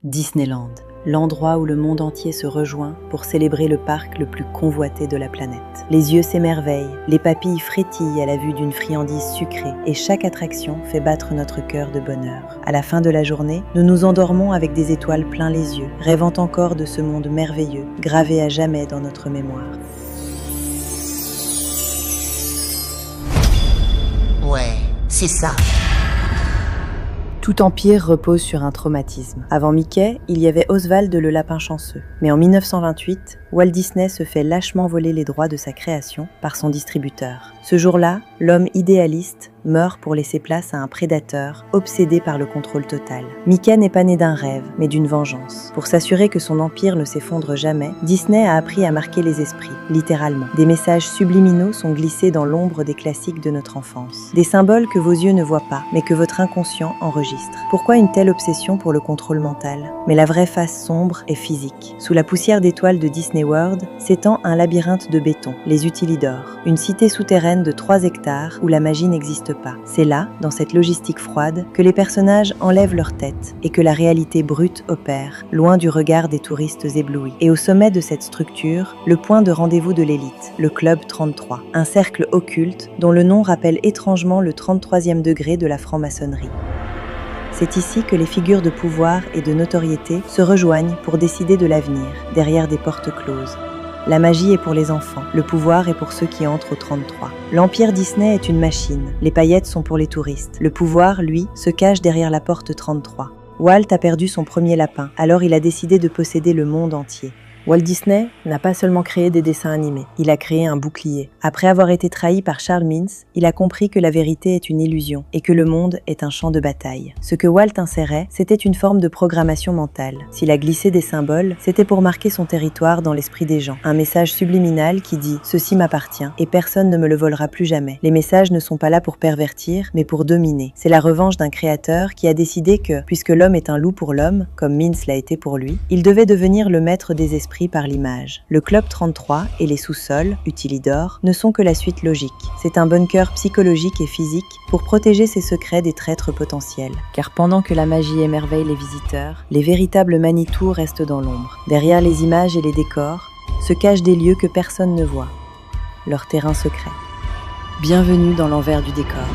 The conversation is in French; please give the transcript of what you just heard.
Disneyland, l'endroit où le monde entier se rejoint pour célébrer le parc le plus convoité de la planète. Les yeux s'émerveillent, les papilles frétillent à la vue d'une friandise sucrée et chaque attraction fait battre notre cœur de bonheur. À la fin de la journée, nous nous endormons avec des étoiles plein les yeux, rêvant encore de ce monde merveilleux, gravé à jamais dans notre mémoire. Ouais, c'est ça. Tout empire repose sur un traumatisme. Avant Mickey, il y avait Oswald le lapin chanceux. Mais en 1928, Walt Disney se fait lâchement voler les droits de sa création par son distributeur. Ce jour-là, l'homme idéaliste meurt pour laisser place à un prédateur obsédé par le contrôle total. Mickey n'est pas né d'un rêve, mais d'une vengeance. Pour s'assurer que son empire ne s'effondre jamais, Disney a appris à marquer les esprits, littéralement. Des messages subliminaux sont glissés dans l'ombre des classiques de notre enfance. Des symboles que vos yeux ne voient pas, mais que votre inconscient enregistre. Pourquoi une telle obsession pour le contrôle mental ? Mais la vraie face sombre est physique. Sous la poussière d'étoiles de Disney World s'étend un labyrinthe de béton, les Utilidors, une cité souterraine de 3 hectares où la magie n'existe pas. C'est là, dans cette logistique froide, que les personnages enlèvent leur tête et que la réalité brute opère, loin du regard des touristes éblouis. Et au sommet de cette structure, le point de rendez-vous de l'élite, le Club 33, un cercle occulte dont le nom rappelle étrangement le 33e degré de la franc-maçonnerie. C'est ici que les figures de pouvoir et de notoriété se rejoignent pour décider de l'avenir, derrière des portes closes. La magie est pour les enfants, le pouvoir est pour ceux qui entrent au 33. L'Empire Disney est une machine, les paillettes sont pour les touristes. Le pouvoir, lui, se cache derrière la porte 33. Walt a perdu son premier lapin, alors il a décidé de posséder le monde entier. Walt Disney n'a pas seulement créé des dessins animés, il a créé un bouclier. Après avoir été trahi par Charles Mintz, il a compris que la vérité est une illusion et que le monde est un champ de bataille. Ce que Walt insérait, c'était une forme de programmation mentale. S'il a glissé des symboles, c'était pour marquer son territoire dans l'esprit des gens. Un message subliminal qui dit « Ceci m'appartient et personne ne me le volera plus jamais ». Les messages ne sont pas là pour pervertir, mais pour dominer. C'est la revanche d'un créateur qui a décidé que, puisque l'homme est un loup pour l'homme, comme Mintz l'a été pour lui, il devait devenir le maître des esprits par l'image. Le Club 33 et les sous-sols, Utilidors, ne sont que la suite logique. C'est un bunker psychologique et physique pour protéger ses secrets des traîtres potentiels. Car pendant que la magie émerveille les visiteurs, les véritables Manitou restent dans l'ombre. Derrière les images et les décors, se cachent des lieux que personne ne voit. Leur terrain secret. Bienvenue dans l'envers du décor.